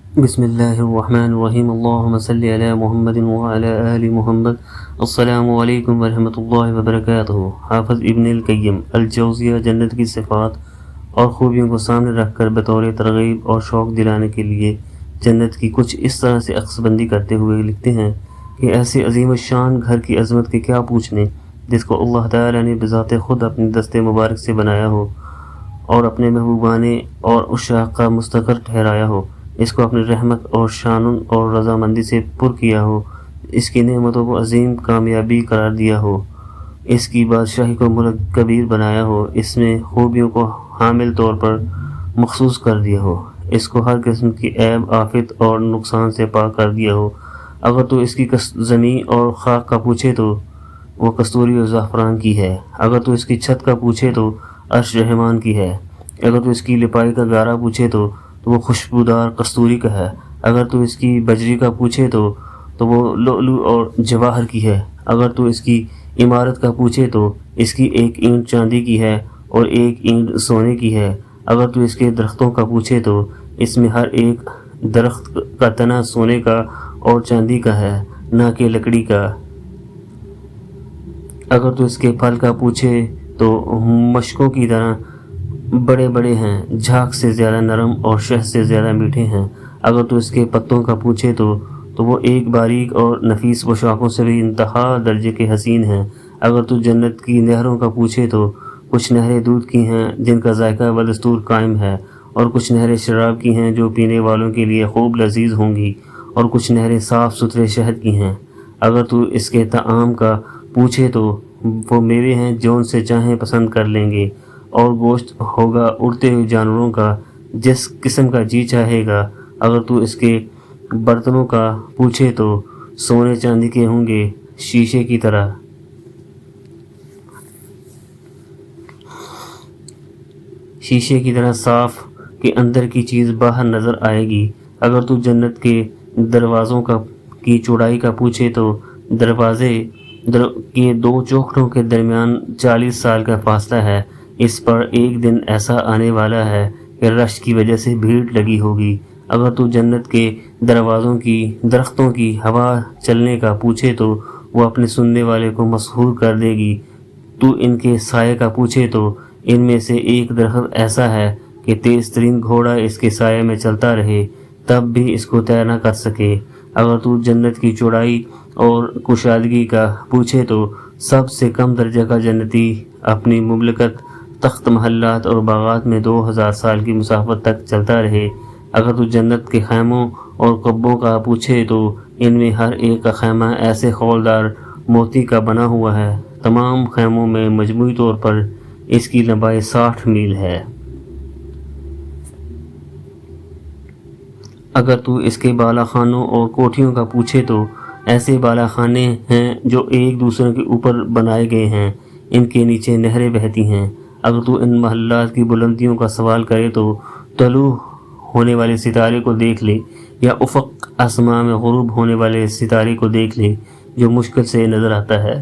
بسم اللہ الرحمن الرحیم اللہم صلی علی محمد وعلی آل محمد۔ السلام علیکم ورحمۃ اللہ وبرکاتہ۔ حافظ ابن القیم الجوزیہ جنت کی صفات اور خوبیوں کو سامنے رکھ کر بطور ترغیب اور شوق دلانے کے لیے جنت کی کچھ اس طرح سے عکس بندی کرتے ہوئے لکھتے ہیں کہ ایسے عظیم الشان گھر کی عظمت کے کیا پوچھنے، جس کو اللہ تعالی نے بذات خود اپنے دست مبارک سے بنایا ہو اور اپنے محبوبانے اور عشاق کا مستقر ٹھہرایا ہو، اس کو اپنی رحمت اور شان اور رضامندی سے پر کیا ہو، اس کی نعمتوں کو عظیم کامیابی قرار دیا ہو، اس کی بادشاہی کو ملک کبیر بنایا ہو، اس میں خوبیوں کو حامل طور پر مخصوص کر دیا ہو، اس کو ہر قسم کی عیب آفت اور نقصان سے پاک کر دیا ہو۔ اگر تو اس کی زمین اور خاک کا پوچھے تو وہ کستوری اور زعفران کی ہے، اگر تو اس کی چھت کا پوچھے تو عرش رحمان کی ہے، اگر تو اس کی لپائی کا گارا پوچھے تو وہ خوشبودار کستوری کا ہے، اگر تو اس کی بجری کا پوچھے تو وہ لؤلؤ اور جواہر کی ہے، اگر تو اس کی عمارت کا پوچھے تو اس کی ایک اینٹ چاندی کی ہے اور ایک اینٹ سونے کی ہے، اگر تو اس کے درختوں کا پوچھے تو اس میں ہر ایک درخت کا تنا سونے کا اور چاندی کا ہے، نہ کہ لکڑی کا، اگر تو اس کے پھل کا پوچھے تو مشکوں کی طرح بڑے بڑے ہیں، جھاگ سے زیادہ نرم اور شہد سے زیادہ میٹھے ہیں، اگر تو اس کے پتوں کا پوچھے تو وہ ایک باریک اور نفیس پوشاکوں سے بھی انتہا درجے کے حسین ہیں، اگر تو جنت کی نہروں کا پوچھے تو کچھ نہریں دودھ کی ہیں جن کا ذائقہ بدستور قائم ہے، اور کچھ نہریں شراب کی ہیں جو پینے والوں کے لیے خوب لذیذ ہوں گی، اور کچھ نہریں صاف ستھرے شہد کی ہیں، اگر تو اس کے طعام کا پوچھے تو وہ میوے ہیں جو ان سے چاہیں پسند کر لیں گے، اور گوشت ہوگا اڑتے ہوئے جانوروں کا جس قسم کا جی چاہے گا، اگر تو اس کے برتنوں کا پوچھے تو سونے چاندی کے ہوں گے، شیشے کی طرح صاف کہ اندر کی چیز باہر نظر آئے گی، اگر تو جنت کے دروازوں کی چوڑائی کا پوچھے تو دروازے کے دو چوکھٹوں کے درمیان 40 سال کا فاصلہ ہے، اس پر ایک دن ایسا آنے والا ہے کہ رش کی وجہ سے بھیڑ لگی ہوگی، اگر تو جنت کے درختوں کی ہوا چلنے کا پوچھے تو وہ اپنے سننے والے کو مسحور کر دے گی، تو ان کے سائے کا پوچھے تو ان میں سے ایک درخت ایسا ہے کہ تیز ترین گھوڑا اس کے سائے میں چلتا رہے تب بھی اس کو طے نہ کر سکے، اگر تو جنت کی چوڑائی اور کشادگی کا پوچھے تو سب سے کم درجہ کا جنتی اپنی مملکت تخت محلات اور باغات میں 2000 سال کی مسافت تک چلتا رہے، اگر تو جنت کے خیموں اور قبوں کا پوچھے تو ان میں ہر ایک کا خیمہ ایسے خولدار موتی کا بنا ہوا ہے، تمام خیموں میں مجموعی طور پر اس کی لمبائی 60 میل ہے، اگر تو اس کے بالا خانوں اور کوٹھیوں کا پوچھے تو ایسے بالا خانے ہیں جو ایک دوسرے کے اوپر بنائے گئے ہیں، ان کے نیچے نہریں بہتی ہیں، اگر تو ان محلات کی بلندیوں کا سوال کرے تو طلوع ہونے والے ستارے کو دیکھ لے، یا افق آسماں میں غروب ہونے والے ستارے کو دیکھ لے جو مشکل سے نظر آتا ہے،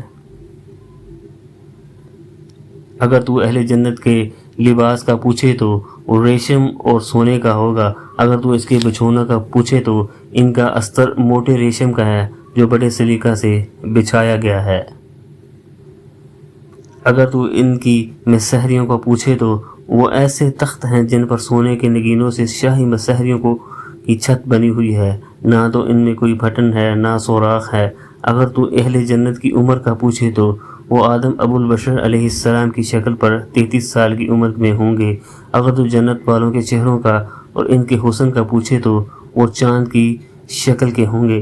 اگر تو اہل جنت کے لباس کا پوچھے تو وہ ریشم اور سونے کا ہوگا، اگر تو اس کے بچھونا کا پوچھے تو ان کا استر موٹے ریشم کا ہے جو بڑے سلیقہ سے بچھایا گیا ہے، اگر تو ان کی مسحریوں کا پوچھے تو وہ ایسے تخت ہیں جن پر سونے کے نگینوں سے شاہی مسحریوں کی چھت بنی ہوئی ہے، نہ تو ان میں کوئی بٹن ہے نہ سوراخ ہے، اگر تو اہل جنت کی عمر کا پوچھے تو وہ آدم ابو البشر علیہ السلام کی شکل پر 33 سال کی عمر میں ہوں گے، اگر تو جنت والوں کے چہروں کا اور ان کے حسن کا پوچھے تو وہ چاند کی شکل کے ہوں گے،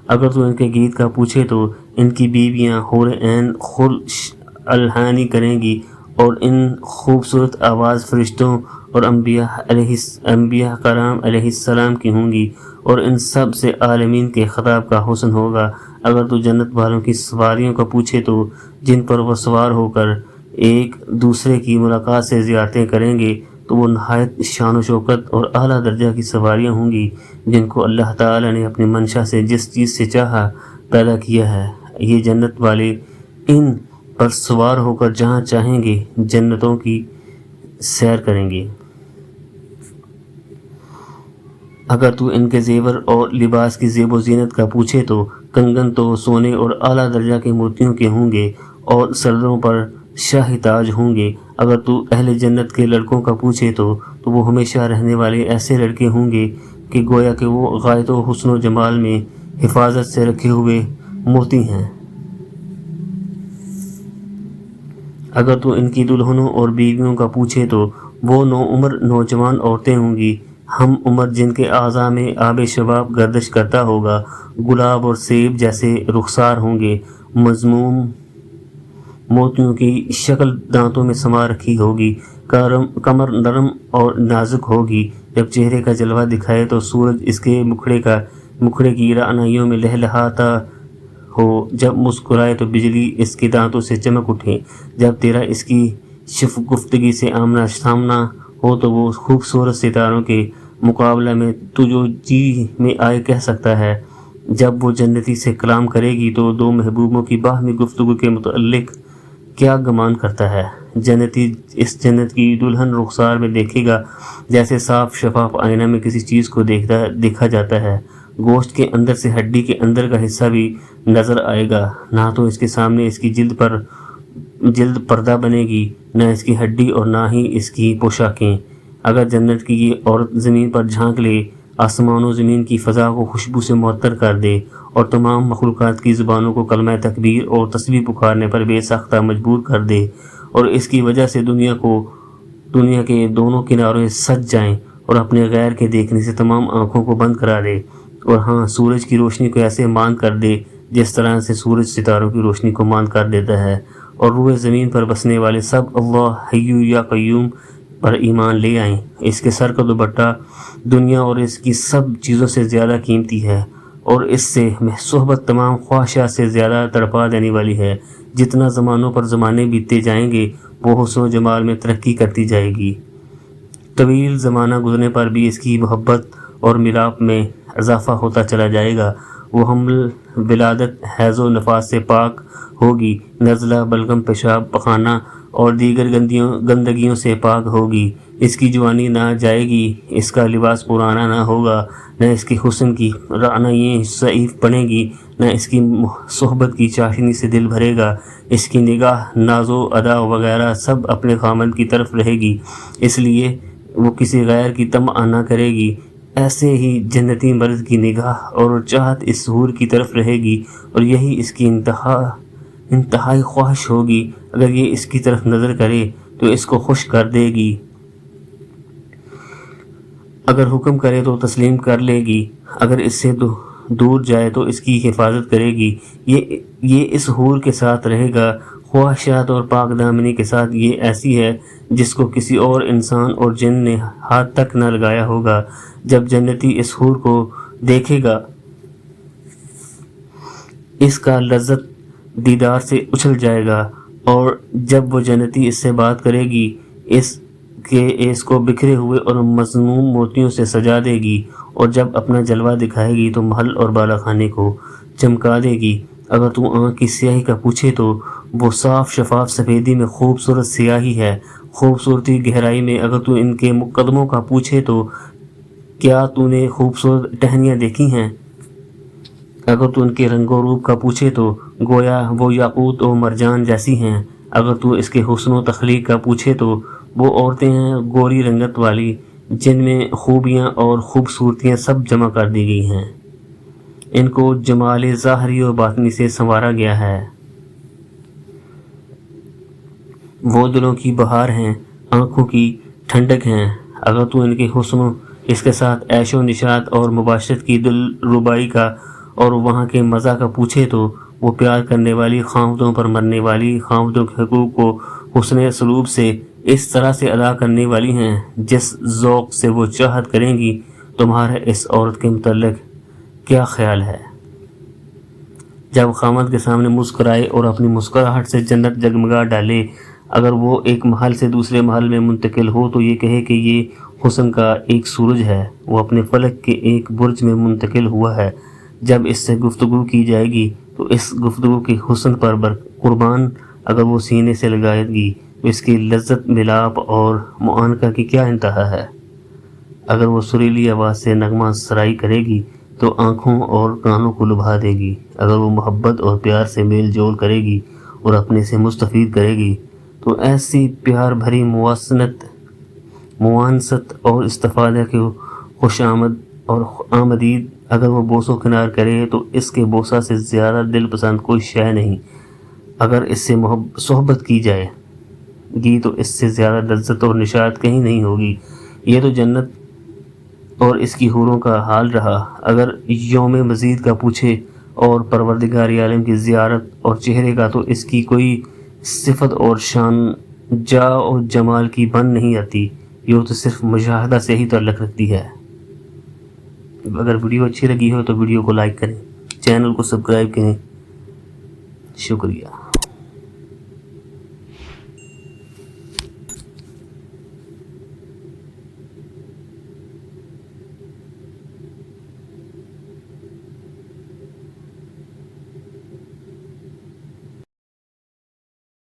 اگر تو ان کے گیت کا پوچھے تو ان کی بیویاں حور عین خوش الحانی کریں گی، اور ان خوبصورت آواز فرشتوں اور انبیاء کرام علیہ السلام کی ہوں گی، اور ان سب سے عالمین کے خطاب کا حسن ہوگا، اگر تو جنت والوں کی سواریوں کا پوچھے تو جن پر وہ سوار ہو کر ایک دوسرے کی ملاقات سے زیارتیں کریں گے تو وہ نہایت شان و شوکت اور اعلیٰ درجہ کی سواریاں ہوں گی جن کو اللہ تعالی نے اپنی منشا سے جس چیز سے چاہا پیدا کیا ہے، یہ جنت والے ان پر سوار ہو کر جہاں چاہیں گے جنتوں کی سیر کریں گے۔ اگر تو ان کے زیور اور لباس کی زیب و زینت کا پوچھے تو کنگن تو سونے اور اعلیٰ درجہ کے موتیوں کے ہوں گے اور سروں پر شاہی تاج ہوں گے۔ اگر تو اہل جنت کے لڑکوں کا پوچھے تو وہ ہمیشہ رہنے والے ایسے لڑکے ہوں گے کہ گویا کہ وہ غایت و حسن و جمال میں حفاظت سے رکھے ہوئے موتی ہیں۔ اگر تو ان کی دلہنوں اور بیویوں کا پوچھے تو وہ نوعمر نوجوان عورتیں ہوں گی، ہم عمر، جن کے اعضاء میں آب شباب گردش کرتا ہوگا، گلاب اور سیب جیسے رخسار ہوں گے، مضموم موتیوں کی شکل دانتوں میں سما رکھی ہوگی، کمر نرم اور نازک ہوگی، جب چہرے کا جلوہ دکھائے تو سورج اس کے مکھڑے کی رعنائیوں میں لہلہاتا ہو، جب مسکرائے تو بجلی اس کے دانتوں سے چمک اٹھے، جب تیرا اس کی شگفتگی سے آمنا سامنا ہو تو وہ خوبصورت ستاروں کے مقابلہ میں تو جو جی میں آئے کہہ سکتا ہے۔ جب وہ جنتی سے کلام کرے گی تو دو محبوبوں کی باہمی گفتگو کے متعلق کیا گمان کرتا ہے؟ جنتی اس جنت کی دلہن رخسار میں دیکھے گا جیسے صاف شفاف آئینہ میں کسی چیز کو دیکھا جاتا ہے، گوشت کے اندر سے ہڈی کے اندر کا حصہ بھی نظر آئے گا، نہ تو اس کے سامنے اس کی جلد پردہ بنے گی، نہ اس کی ہڈی اور نہ ہی اس کی پوشاکیں۔ اگر جنت کی یہ عورت زمین پر جھانک لے، آسمان و زمین کی فضا کو خوشبو سے معطر کر دے اور تمام مخلوقات کی زبانوں کو کلمہ تکبیر اور تسبیح پکارنے پر بے ساختہ مجبور کر دے، اور اس کی وجہ سے دنیا کے دونوں کناروں سج جائیں اور اپنے غیر کے دیکھنے سے تمام آنکھوں کو بند کرا دے، اور ہاں، سورج کی روشنی کو ایسے ماند کر دے جس طرح سے سورج ستاروں کی روشنی کو ماند کر دیتا ہے، اور روئے زمین پر بسنے والے سب اللہ حی یا قیوم پر ایمان لے آئیں۔ اس کے سر کا دوپٹہ دنیا اور اس کی سب چیزوں سے زیادہ قیمتی ہے، اور اس سے صحبت تمام خواہشات سے زیادہ تڑپا دینے والی ہے۔ جتنا زمانوں پر زمانے بیتتے جائیں گے وہ حسن و جمال میں ترقی کرتی جائے گی، طویل زمانہ گزرنے پر بھی اس کی محبت اور ملاپ میں اضافہ ہوتا چلا جائے گا۔ وہ حمل، ولادت، حیض و نفاس سے پاک ہوگی، نزلہ، بلغم، پیشاب، پخانہ اور دیگر گندگیوں سے پاک ہوگی۔ اس کی جوانی نہ جائے گی، اس کا لباس پرانا نہ ہوگا، نہ اس کے حسن کی رعنائیں ضعیف پڑیں گی، نہ اس کی صحبت کی چاشنی سے دل بھرے گا۔ اس کی نگاہ، ناز و ادا وغیرہ سب اپنے خامند کی طرف رہے گی، اس لیے وہ کسی غیر کی طمع نہ کرے گی۔ ایسے ہی جنتی مرد کی نگاہ اور چاہت اس حور کی طرف رہے گی، اور یہی اس کی انتہائی خواہش ہوگی۔ اگر یہ اس کی طرف نظر کرے تو اس کو خوش کر دے گی، اگر حکم کرے تو تسلیم کر لے گی، اگر اس سے دور جائے تو اس کی حفاظت کرے گی۔ یہ اس حور کے ساتھ رہے گا، خواہشات اور پاک دامنی کے ساتھ۔ یہ ایسی ہے جس کو کسی اور انسان اور جن نے ہاتھ تک نہ لگایا ہوگا۔ جب جنتی اس حور کو دیکھے گا، اس کا لذت دیدار سے اچھل جائے گا، اور جب وہ جنتی اس سے بات کرے گی اس کو بکھرے ہوئے اور مضموم موتیوں سے سجا دے گی، اور جب اپنا جلوہ دکھائے گی تو محل اور بالا خانے کو چمکا دے گی۔ اگر تو آنکھ کی سیاہی کا پوچھے تو وہ صاف شفاف سفیدی میں خوبصورت سیاہی ہے، خوبصورتی گہرائی میں۔ اگر تو ان کے مقدموں کا پوچھے تو کیا تو نے خوبصورت ٹہنیاں دیکھی ہیں؟ اگر تو ان کے رنگ و روپ کا پوچھے تو گویا وہ یاقوت و مرجان جیسی ہیں۔ اگر تو اس کے حسن و تخلیق کا پوچھے تو وہ عورتیں ہیں گوری رنگت والی، جن میں خوبیاں اور خوبصورتیاں سب جمع کر دی گئی ہیں۔ ان کو جمال ظاہری و باطنی سے سنوارا گیا ہے۔ وہ دلوں کی بہار ہیں، آنکھوں کی ٹھنڈک ہیں۔ اگر تو ان کے حسن و اس کے ساتھ عیش و نشاط اور مباشرت کی دل ربائی کا اور وہاں کے مزہ کا پوچھے تو وہ پیار کرنے والی خامدوں پر مرنے والی خامدوں کے حقوق کو حسن سلوب سے اس طرح سے ادا کرنے والی ہیں جس ذوق سے وہ چاہت کریں گی۔ تمہارا اس عورت کے متعلق کیا خیال ہے؟ جب خامد کے سامنے مسکرائے اور اپنی مسکراہٹ سے جنت جگمگا ڈالے، اگر وہ ایک محل سے دوسرے محل میں منتقل ہو تو یہ کہے کہ یہ حسن کا ایک سورج ہے، وہ اپنے فلک کے ایک برج میں منتقل ہوا ہے۔ جب اس سے گفتگو کی جائے گی تو اس گفتگو کے حسن پر قربان اگر وہ سینے سے لگائے گی تو اس کی لذت، ملاپ اور معانقہ کی کیا انتہا ہے۔ اگر وہ سریلی آواز سے نغمہ سرائی کرے گی تو آنکھوں اور کانوں کو لبھا دے گی. اگر وہ محبت اور پیار سے میل جول کرے گی اور اپنے سے مستفید کرے گی تو ایسی پیار بھری موانست اور استفادہ کے خوش آمد اور آمدید اگر وہ بوس و کنار کرے تو اس کے بوسہ سے زیادہ دل پسند کوئی شے نہیں. اگر اس سے صحبت کی جائے گی تو اس سے زیادہ لذت اور نشاط کہیں نہیں ہوگی. یہ تو جنت اور اس کی حوروں کا حال رہا. اگر یوم مزید کا پوچھے اور پروردگار عالم کی زیارت اور چہرے کا تو اس کی کوئی صفت اور شان جا اور جمال کی بن نہیں آتی. یہ تو صرف مشاہدہ سے ہی تعلق رکھتی ہے. اگر ویڈیو اچھی لگی ہو تو ویڈیو کو لائک کریں, چینل کو سبسکرائب کریں. شکریہ.